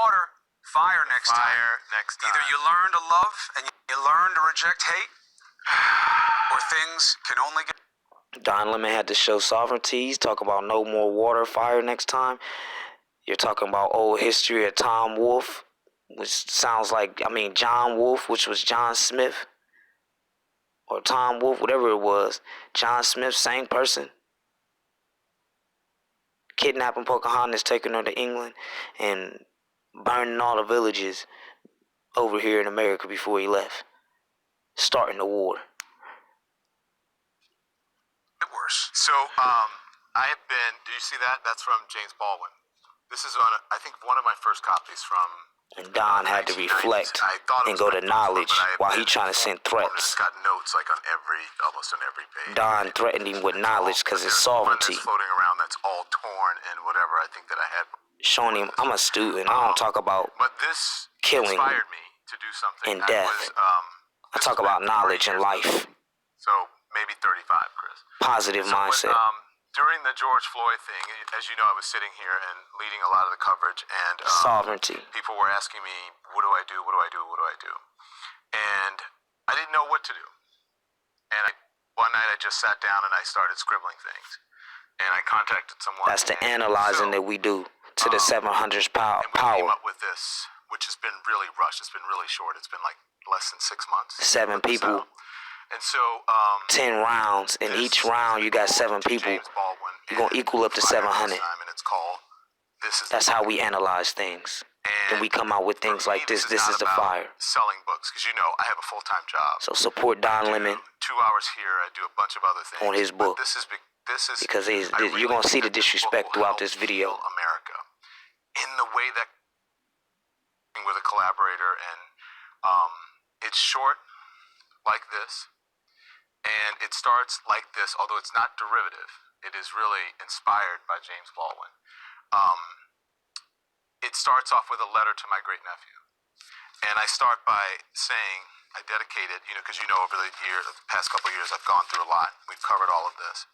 water, fire next time. Either you learn to love and you learn to reject hate, or things can only get... Don Lemon had to show sovereignty. He's talking about no more water, fire next time. You're talking about old history of Tom Wolfe, which sounds like, John Wolfe, which was John Smith. Or Tom Wolfe, whatever it was. John Smith, same person. Kidnapping Pocahontas, taking her to England, and burning all the villages over here in America before he left. Starting the war. Worse. So, I have been, did you see that? That's from James Baldwin. This is I think one of my first copies from... And Don had to reflect and go to knowledge while he trying to send threats. Got notes like almost on every page. Don threatened him with knowledge because it's sovereignty. Floating around that's all torn and whatever. I think that I had... Showing him, I'm a student. I don't talk about killing inspired me to do something and death. I talk about knowledge and life. So maybe 35, Chris. Positive mindset. During the George Floyd thing, as you know, I was sitting here and leading a lot of the coverage, and sovereignty. People were asking me, "What do I do? What do I do? What do I do?" And I didn't know what to do. And one night I just sat down and I started scribbling things, and I contacted someone. That's the analyzing that we do to the 700's power. And we came up with this, which has been really rushed. It's been really short. It's been like less than 6 months. 7 people. And so, 10 rounds. In each round, you got 7 people. You're going to equal up to 700. That's how we analyze things. And we come out with things like this. This is the fire. Selling books, because I have a full-time job. So support Don Lemon. 2 hours here. I do a bunch of other things. On his book. This is because you're going to see the disrespect throughout this video. America. In the way that with a collaborator, and it's short like this. And it starts like this, although it's not derivative. It is really inspired by James Baldwin. It starts off with a letter to my great nephew. And I start by saying, I dedicate it, because over the past couple of years, I've gone through a lot. We've covered all of this.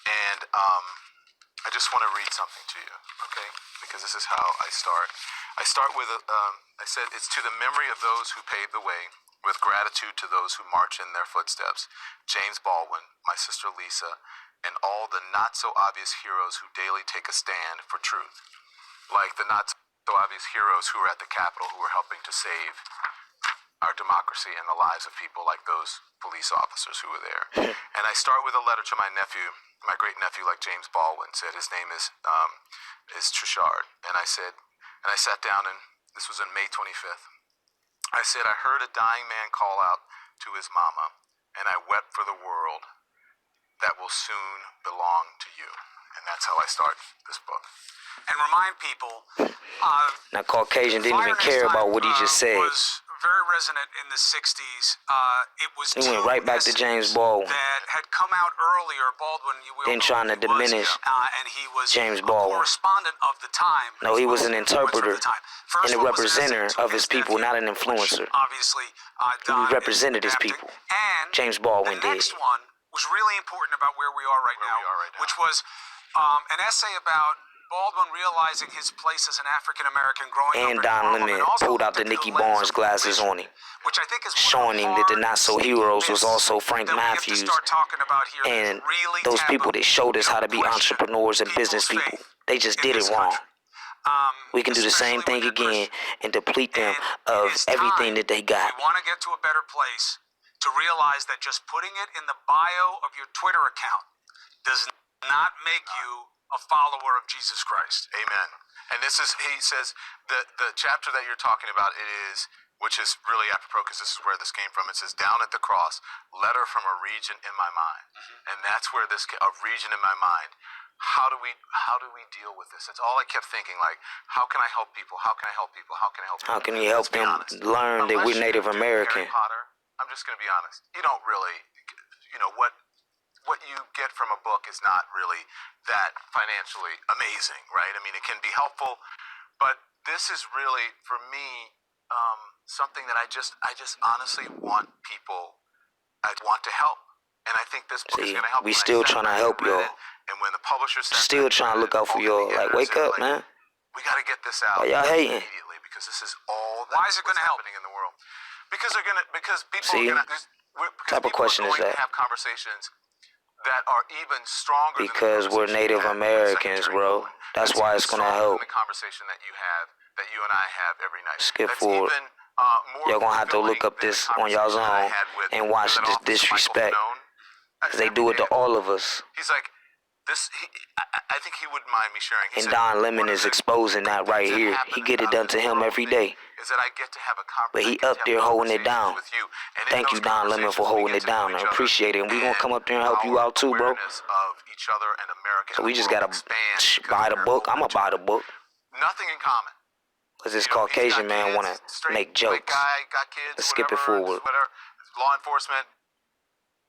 And I just want to read something to you, okay? Because this is how I start. I start with, I said, it's to the memory of those who paved the way, with gratitude to those who march in their footsteps, James Baldwin, my sister Lisa, and all the not-so-obvious heroes who daily take a stand for truth. Like the not-so-obvious heroes who were at the Capitol who were helping to save our democracy and the lives of people like those police officers who were there. And I start with a letter to my nephew, my great-nephew, like James Baldwin said. His name is Trishard. And I sat down, and this was on May 25th. I said, I heard a dying man call out to his mama, and I wept for the world that will soon belong to you. And that's how I start this book. And remind people... now, Caucasian didn't even care about what he just said. Was very resonant in the 60s. It was he went right back to James Baldwin. That had come out earlier. Baldwin, then trying to diminish and he was James Baldwin. A correspondent of the time. No, he was an interpreter and a representative of his people, not an influencer. Obviously, he represented his people. And James Baldwin did. The next one was really important about where we are right now, which was an essay about Baldwin realizing his place as an African-American growing up in Don Lemon pulled out the Nicky Barnes glasses on him, which I think is showing him that the not-so-heroes was also Frank Matthews and those people that showed us how to be entrepreneurs and business people. They just did it wrong. We can do the same thing again and deplete them of everything that they got. We want to get to a better place to realize that just putting it in the bio of your Twitter account does not make you a follower of Jesus Christ. Amen. And this is, he says, the chapter that you're talking about, which is really apropos because this is where this came from. It says, down at the cross, letter from a region in my mind. And that's where a region in my mind. How do we deal with this? That's all I kept thinking, like, how can I help people? How can I help people? How can I help people? How can you help them learn that we're Native American? Harry Potter, I'm just going to be honest. You don't really, what you get from a book is not really that financially amazing, right? I mean, it can be helpful, but this is really, for me, something that I just honestly want people, I want to help. And I think this book is going to help. We still trying to help y'all. And when the publisher said still trying to look out for y'all. Like, wake up, man. We got to get this out. Why y'all hating? Immediately. because this is all that Why is it what's gonna help? happening in the world. Because people See? are gonna Type of question is going that? to have conversations that are even stronger Because than the we're conversation Native you had with Americans, Secretary bro. Cohen. That's why even it's gonna stronger help. than the conversation that you and I have every night. Skip That's forward. even more Y'all gonna have to look fulfilling up this than the on y'all's conversation I own had with and watch that this officer, Michael disrespect. Fanone. That's They do it to every day. all of us. He's like, I think he wouldn't mind me sharing. He And said, Don Lemon one of is the exposing that right things that here. happen He get it about done this to him world every thing day. Is that I get to have a But he I get to up have there holding it conversations down. with you. And in Thank you, those Don Lemon, for conversations, we holding get it to know down. I each other appreciate it. And we gonna come up there and help you our out too, bro. awareness of each other and America. So and we the just world gotta expands because buy the we're book. I'ma open to buy the it. book. Nothing in common. Cause this You know, he's Caucasian got man kids, wanna straight make white jokes. guy, got kids, Let's skip it whatever, forward. whatever, law enforcement,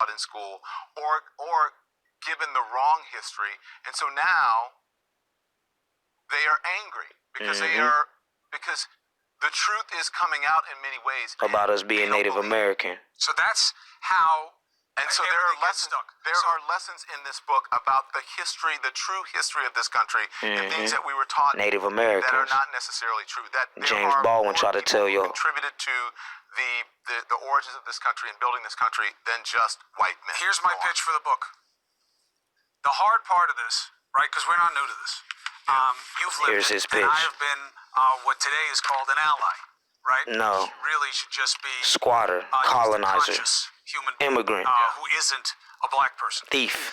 out in school, or given the wrong history, and so now they are angry because because the truth is coming out in many ways About us They being don't Native believe it. American. So that's how. And so there are everything gets lessons. stuck. There are lessons in this book about the history, the true history of this country, and things that we were taught Native that are Americans. not necessarily true. That there James are Baldwin more tried to people tell who y'all. contributed to the origins of this country and building this country than just white men. Here's my Go on. pitch for the book. The hard part of this, right? Because we're not new to this. You've lived Here's it, his and I pitch. have been what today is called an ally, right? No. Which really should just be Squatter, just a colonizer, conscious human being, immigrant, who isn't a black person. thief.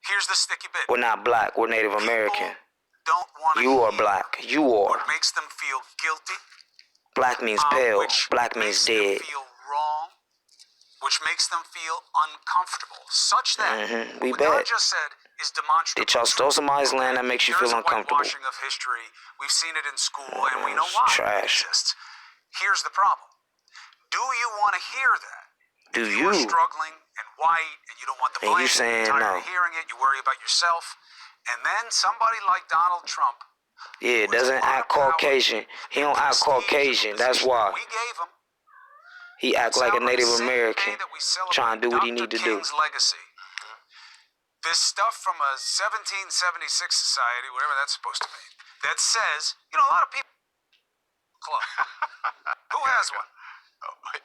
Here's the sticky bit. We're not black. We're Native American. People don't want to You are hear black. You are. what makes them feel guilty. Black means pale. Which Black means makes them dead. feel wrong, which makes them feel uncomfortable, such that We what Don bet. just said is demonstrable. Did y'all steal somebody's land that makes you There's feel a uncomfortable? whitewashing of history. We've seen it in school, and we know why Trash. it exists. Here's the problem. Do you want to hear that? Do If you are you? struggling and white, and you don't want the And blame, you saying you're tired no. of hearing it, you worry about yourself, and then somebody like Donald Trump, Yeah, doesn't act Caucasian. He don't act Caucasian. That's why. we gave him, He act like a Celebrate Native the same American, day that we celebrate trying to do what he Dr. need to do. King's legacy. This stuff from a 1776 society, whatever that's supposed to mean, that says, a lot of people club. Who has one?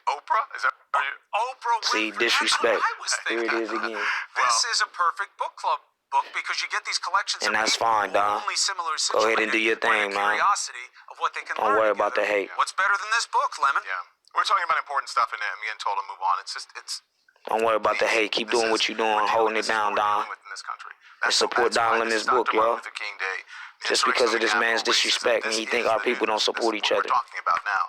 Oprah? Is that? Are you? Oprah See, Winfrey. disrespect. That's what I was Here thinking. it is again. This is a perfect book club book because you get these collections And of that's people fine, who are Don. only similar Go ahead and situated do your by thing, the man. curiosity of what they can Don't learn worry about the together. hate. What's better than this book, Lemon? Yeah. We're talking about important stuff, and I'm getting told to move on. It's. Don't worry about the hate. Keep doing what you're doing, holding it down, Don. And support Don Lemon's book, y'all. Just because of this man's disrespect, and he think our people don't support each other. We're talking about now.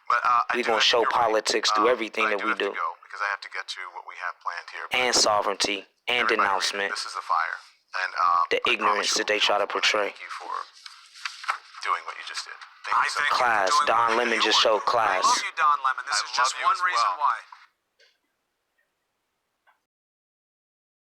But We gonna show politics through everything that we do. Because I have to get to what we have planned here. And sovereignty, and Everybody, denouncement. This is the fire, and The I ignorance promise that they try to portray. Thank you for doing what you just did. Thank I you so think much. Class. you're doing Don what Lemon you just are showed doing. class. I love you, Don Lemon. This I is just love you one as reason well. why.